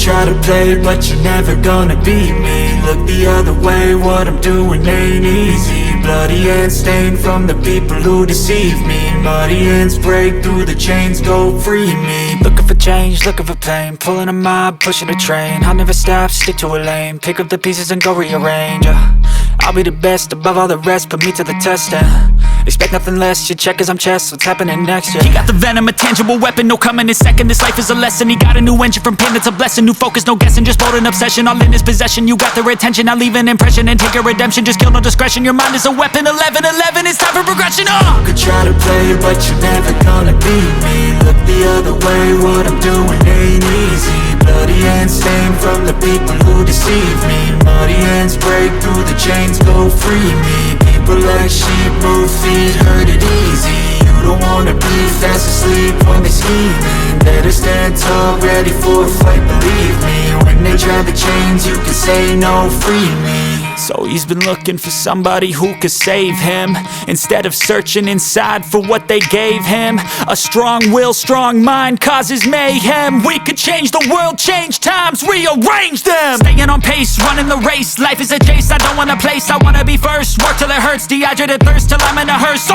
try to play, but you're never gonna beat me. Look the other way, what I'm doing ain't easy. Bloody hands stained from the people who deceive me. Muddy hands break through the chains, go free me. Looking for change, looking for pain, pulling a mob, pushing a train. I'll never stop, stick to a lane, pick up the pieces and go rearrange. I'll be the best above all the rest, put me to the test and expect nothing less, your check is I'm chess, what's happening next, yeah. He got the venom, a tangible weapon, no coming in second. This life is a lesson, he got a new engine from pain, it's a blessing. New focus, no guessing, just bold and obsession. All in his possession, you got their attention. I'll leave an impression and take your redemption. Just kill, no discretion, your mind is a weapon. 11-11, it's time for progression, You could try to play, but you're never gonna beat me. Look the other way, what I'm doing ain't easy. Bloody hands stained from the people who deceive me. Muddy hands break through the chains, go free me. People like sheep, move feet, hurt it easy. You don't wanna be fast asleep when they scheming. Better stand tall, ready for a fight, believe me. When they try the chains, you can say no, free me. So he's been looking for somebody who could save him, instead of searching inside for what they gave him. A strong will, strong mind causes mayhem. We could change the world, change times, rearrange them. Staying on pace, running the race. Life is a chase, I don't want a place, I wanna be first. Work till it hurts, dehydrated thirst till I'm in a hearse.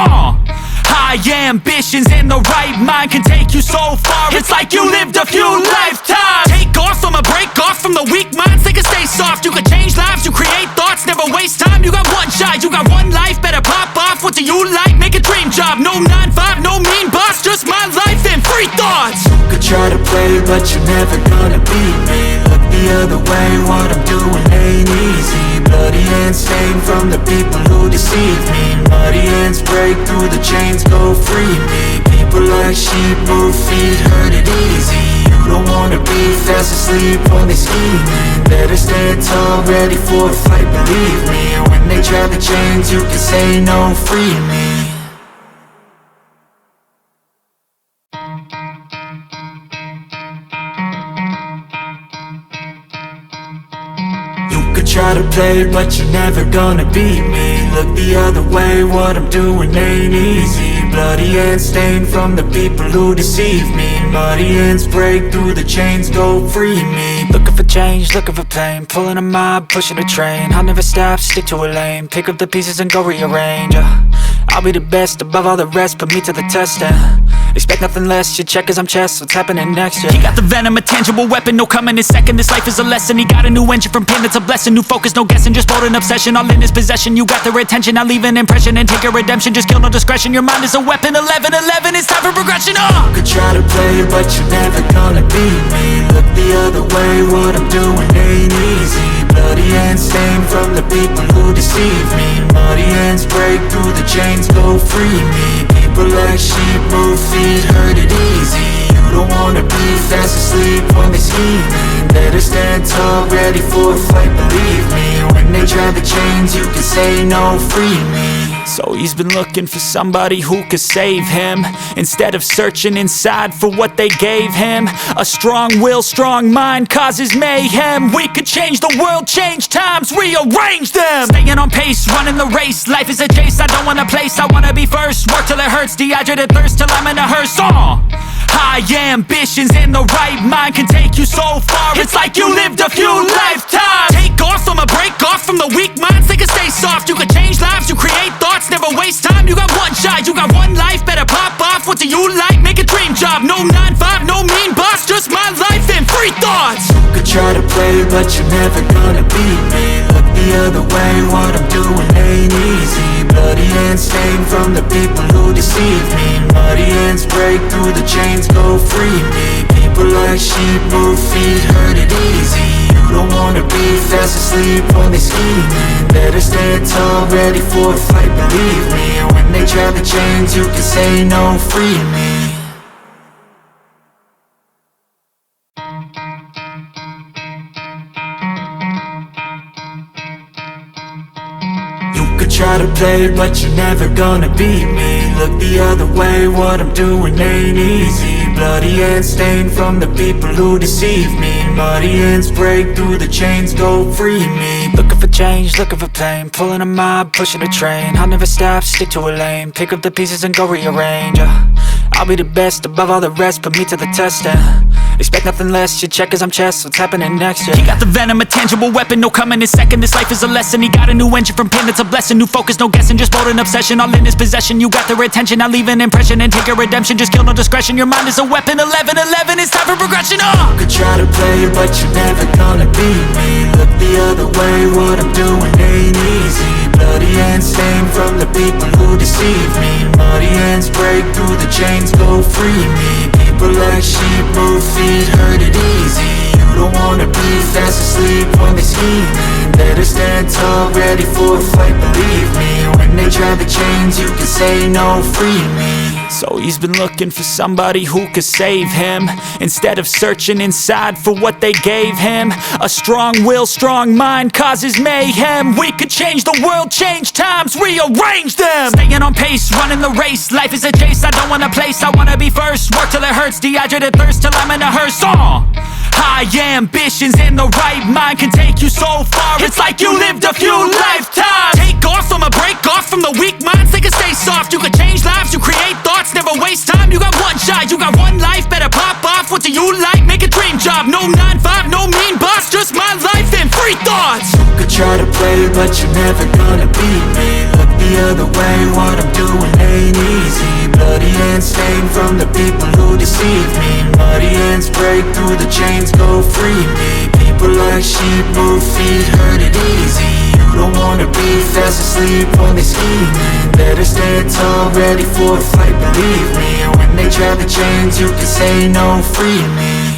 High ambitions and the right mind can take you so far. It's like you lived a few lifetimes. Take off from a break off from the weak minds, they can stay soft. You can change lives, you create thoughts, never waste time. You got one shot, you got one life, better pop off. What do you like? Make a dream job. No 9-5, no mean boss, just my life and free thoughts. You could try to play, but you're never gonna beat me. Look the other way, what I'm doing ain't easy. Bloody hands stained from the people who deceive me. Muddy hands break through the chains, go free me. People like sheep, move feet, hurt it easy. You don't wanna be fast asleep when they scheming. Better stand tall, ready for a fight, believe me. When they try the chains, you can say no, free me. Try to play, but you're never gonna beat me. Look the other way, what I'm doing ain't easy. Bloody hands stained from the people who deceive me. Muddy hands break through the chains, go free me. Looking for change, looking for pain, pulling a mob, pushing a train. I'll never stop, stick to a lane, pick up the pieces and go rearrange. I'll be the best above all the rest, put me to the test and expect nothing less, your check is I'm chess, what's happening next, yeah. He got the venom, a tangible weapon, no coming in second. This life is a lesson, he got a new engine from pain, it's a blessing. New focus, no guessing, just bold and obsession. All in his possession, you got their attention. I'll leave an impression and take your redemption. Just kill, no discretion, your mind is a weapon. 11-11, it's time for progression, You could try to play, but you're never gonna beat me. Look the other way, what I'm doing ain't easy. Bloody hands stained from the people who deceive me. Muddy hands break through the chains, go free me. People like sheep, move feet, hurt it easy. You don't wanna be fast asleep when they scheming. Better stand tall, ready for a fight, believe me. When they try the chains, you can say no, free me. So he's been looking for somebody who could save him, instead of searching inside for what they gave him. A strong will, strong mind causes mayhem. We could change the world, change times, rearrange them. Staying on pace, running the race. Life is a chase, I don't want a place, I wanna be first. Work till it hurts, dehydrated thirst till I'm in a hearse. High ambitions and the right mind can take you so far. It's like you lived a few lifetimes. Take off from a break off from the weak minds, they can stay soft. You can change lives, you create thoughts, never waste time. You got one shot, you got one life, better pop off. What do you like? Make a dream job. No 9-5, no mean boss, just my life and free thoughts. You could try to play, but you're never gonna beat me. Look the other way, what I'm doing ain't easy. Bloody hands stained from the people who deceive me. Muddy hands break through the chains, go free me. People like sheep, move feet, hurt it easy. You don't wanna be fast asleep when they scheming. Better stand tall, ready for a fight, believe me. When they try the chains, you can say no, free me. Try to play, but you're never gonna beat me. Look the other way, what I'm doing ain't easy. Bloody hands stained from the people who deceive me. Muddy hands break through the chains, go free me. Looking for change, looking for pain, pulling a mob, pushing a train. I'll never stop, stick to a lane, pick up the pieces and go rearrange. I'll be the best above all the rest, put me to the test and Expect nothing less, you check as I'm chess, what's happening next, yeah. He got the venom, a tangible weapon, no coming in second. This life is a lesson, he got a new engine from pain, it's a blessing. New focus, no guessing, just bold and obsession, all in his possession. You got their attention, now leave an impression and take a redemption. Just kill, no discretion, your mind is a weapon. 11-11, it's time for progression, You could try to play it, but you're never gonna beat me. Look the other way, what I'm doing ain't easy. Bloody hands stained from the people who deceive me. Muddy hands break through the chains, go free me. People like sheep move feet, hurt it easy. You don't wanna be fast asleep when they scheming. Better stand tall, ready for a fight, believe me. When they try the chains, you can say no, free me. So he's been looking for somebody who could save him, instead of searching inside for what they gave him. A strong will, strong mind causes mayhem. We could change the world, change times, rearrange them. Staying on pace, running the race. Life is a chase, I don't want a place, I wanna be first. Work till it hurts, dehydrated thirst till I'm in a hearse. High ambitions in the right mind can take you so far. It's like you lived a few lifetimes. Take off from a break off from the weak minds, they can stay soft. You can change lives, you create thoughts, never waste time. You got one shot, you got one life, better pop off. What do you like? Make a dream job. No 9-5, no mean boss, just my life and free thoughts. You could try to play, but you're never gonna beat me. Look the other way, what I'm doing ain't easy. Bloody hands stained from the people who deceive me. Muddy hands break through the chains, go free me. People like sheep move feet, hurt it easy. You don't wanna be fast asleep when they scheming. Better stand tall, ready for a fight, believe me. When they try the chains, you can say no, free me.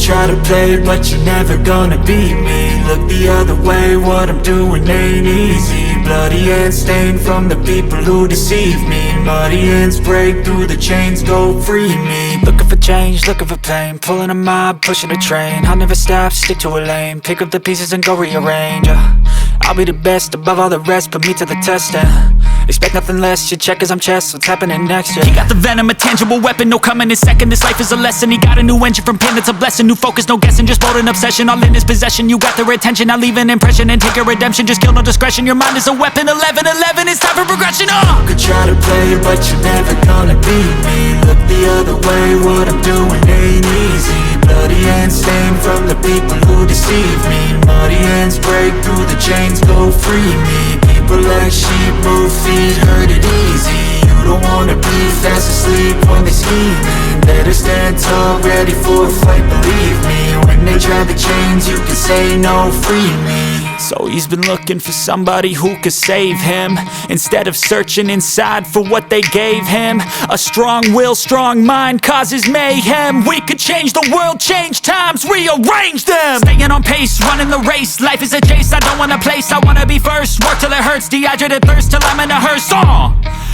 Try to play, but you're never gonna beat me. Look the other way, what I'm doing ain't easy. Bloody hands stained from the people who deceive me. Muddy hands break through the chains, go free me. Looking for change, looking for pain, pulling a mob, pushing a train. I'll never stop, stick to a lane, pick up the pieces and go rearrange. I'll be the best above all the rest, put me to the test and expect nothing less, you check as I'm chess, what's happening next, yeah. He got the venom, a tangible weapon, no coming in second. This life is a lesson, he got a new engine from pain, it's a blessing. New focus, no guessing, just bold and obsession, all in his possession. You got their attention, now leave an impression and take a redemption. Just kill, no discretion, your mind is a weapon. 11-11, it's time for progression, You could try to play it, but you're never gonna beat me. Look the other way, what I'm doing ain't easy. Bloody hands stained from the people who deceive me. Muddy hands break through the chains, go free me. People like sheep move feet, hurt it easy. You don't wanna be fast asleep when they scheming. Better stand tall, ready for a fight, believe me. When they try the chains, you can say no, free me. So he's been looking for somebody who could save him, instead of searching inside for what they gave him. A strong will, strong mind causes mayhem. We could change the world, change times, rearrange them. Staying on pace, running the race. Life is a chase, I don't want a place, I wanna be first. Work till it hurts, dehydrated thirst till I'm in a hearse.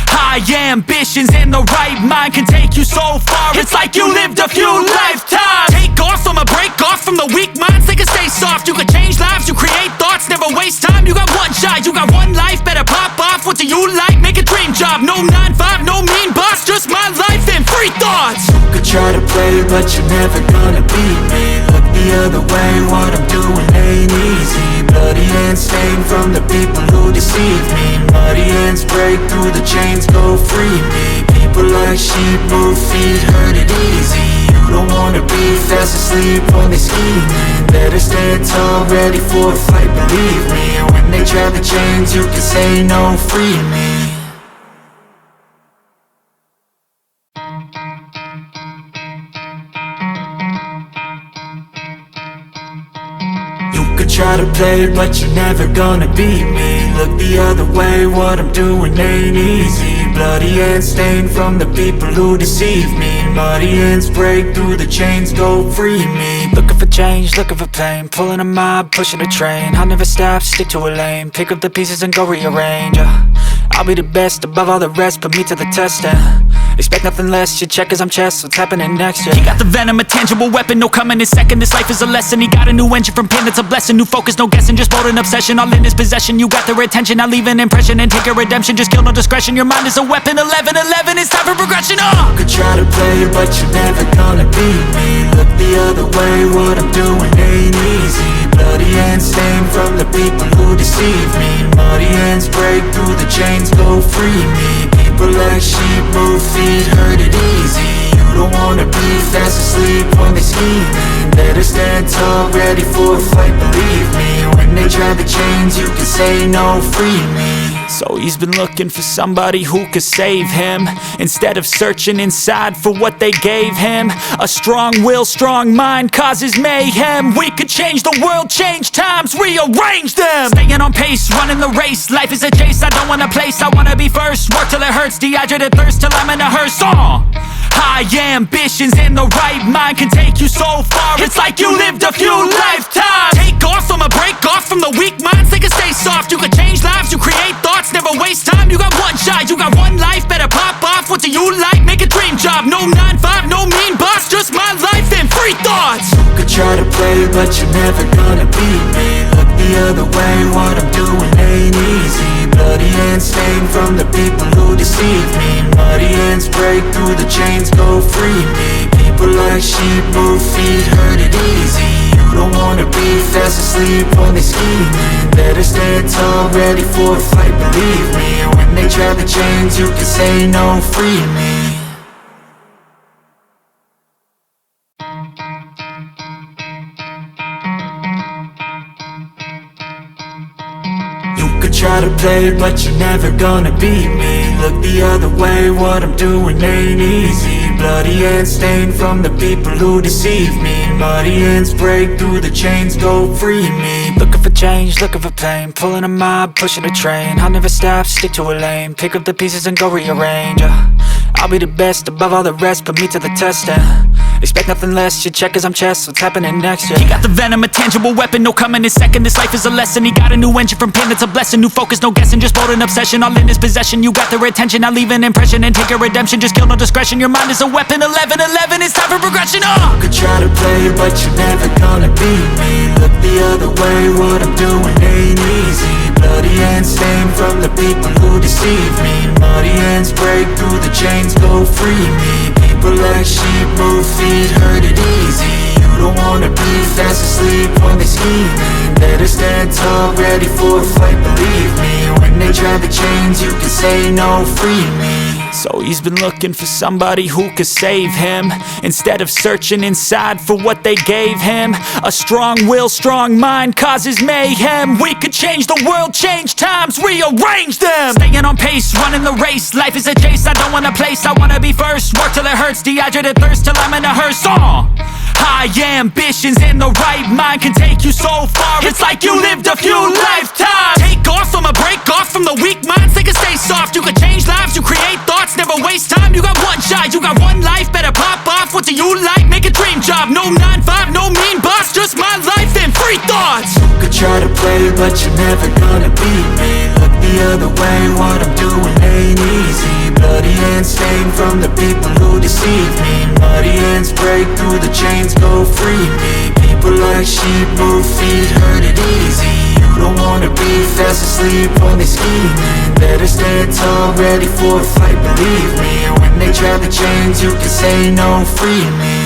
High ambitions in the right mind can take you so far. It's like you lived a few lifetimes. Take off from a break off from the weak minds, they can stay soft. You can change lives, you create thoughts, never waste time. You got one shot, you got one life, better pop off. What do you like? Make a dream job. No 9-5, no mean boss, just my life and free thoughts. You could try to play, but you're never gonna beat me. Look the other way, what I'm doing ain't easy. Bloody hands stained from the people who deceive me. Muddy hands break through the chains, go free me. People like sheep move feet, hurt it easy. You don't wanna be fast asleep when they scheming. Better stand tall, ready for a fight, believe me. When they try the chains, you can say no, free me. Try to play, but you're never gonna beat me. Look the other way, what I'm doing ain't easy. Bloody hands stained from the people who deceive me. Muddy hands break through the chains, go free me. Looking for change, looking for pain, pulling a mob, pushing a train. I'll never stop, stick to a lane, pick up the pieces and go rearrange. I'll be the best above all the rest, put me to the test and expect nothing less, you check as I'm chess, what's happening next, yeah. He got the venom, a tangible weapon, no coming in second. This life is a lesson, he got a new engine from pain, it's a blessing. New focus, no guessing, just bold and obsession, all in his possession. You got their attention, now leave an impression and take a redemption. Just kill, no discretion, your mind is a weapon. 11-11, it's time for progression, You could try to play it, but you're never gonna beat me. Look the other way, what I'm doing ain't easy. Bloody Muddy and stained from the people who deceive me. Muddy hands break through the chains, go free me. People like sheep move feet, heard it easy. You don't wanna be fast asleep when they scheming. Better stand tall, ready for a fight, believe me. When they try the chains, you can say no, free me. So he's been looking for somebody who could save him, instead of searching inside for what they gave him. A strong will, strong mind causes mayhem. We could change the world, change times, rearrange them. Staying on pace, running the race. Life is a chase, I don't want a place, I wanna be first. Work till it hurts, dehydrated thirst till I'm in a hearse. High ambitions and the right mind can take you so far. It's like you lived a few lifetimes. Take off from a break off from the weak minds, they can stay soft. You can change lives, you create thoughts, never waste time. You got one shot, you got one life, better pop off. What do you like? Make a dream job. No 9-5, no mean boss, just my life and free thoughts. You could try to play, but you're never gonna beat me. Look the other way, what I'm doing ain't easy. Bloody hands stained from the people who deceive me. Muddy hands break through the chains, go free me. People like sheep move feet, heard it easy. You don't wanna be fast asleep when they scheming. Better stand tall, ready for a fight, believe me. When they try the chains, you can say no, free me. Try to play, but you're never gonna beat me. Look the other way, what I'm doing ain't easy. Bloody hands stained from the people who deceive me. Muddy hands break through the chains, go free me. Looking for change, looking for pain, pulling a mob, pushing a train. I'll never stop, stick to a lane, pick up the pieces and go rearrange. I'll be the best above all the rest, put me to the test and expect nothing less, your check as I'm chess, what's happening next, yeah. He got the venom, a tangible weapon, no coming in second. This life is a lesson, he got a new engine from pain, it's a blessing. New focus, no guessing, just bold and obsession, all in his possession. You got their attention, I'll leave an impression and take your redemption. Just kill, no discretion, your mind is a weapon. 11-11, it's time for progression, You could try to play, but you're never gonna beat me. Look the other way, what I'm doing ain't easy. Bloody hands stained from the people who deceive me. Muddy hands break through the chains, go free me. People like sheep move feet, heard it easy. You don't wanna be fast asleep when they scheming. Better stand tall, ready for a fight, believe me. When they try the chains, you can say no, free me. So he's been looking for somebody who could save him, instead of searching inside for what they gave him. A strong will, strong mind causes mayhem. We could change the world, change times, rearrange them. Staying on pace, running the race. Life is a chase, I don't want a place, I wanna be first. Work till it hurts, dehydrated thirst till I'm in a hearse. High ambitions and the right mind can take you so far. It's like you lived a few lifetimes. Take off from a break off from the weak minds, they can stay soft. You can change lives, you create thoughts, never waste time. You got one shot, you got one life, better pop off. What do you like? Make a dream job. No 9-5, no mean boss, just my life and free thoughts. You could try to play, but you're never gonna beat me. Look the other way, what I'm doing ain't easy. Bloody hands stained from the people who deceive me. Muddy hands break through the chains, go free me. People like sheep move feet, heard it easy. You don't wanna be fast asleep when they scheming. Better stand tall, ready for a fight, believe me. When they try the chains, you can say no, free me.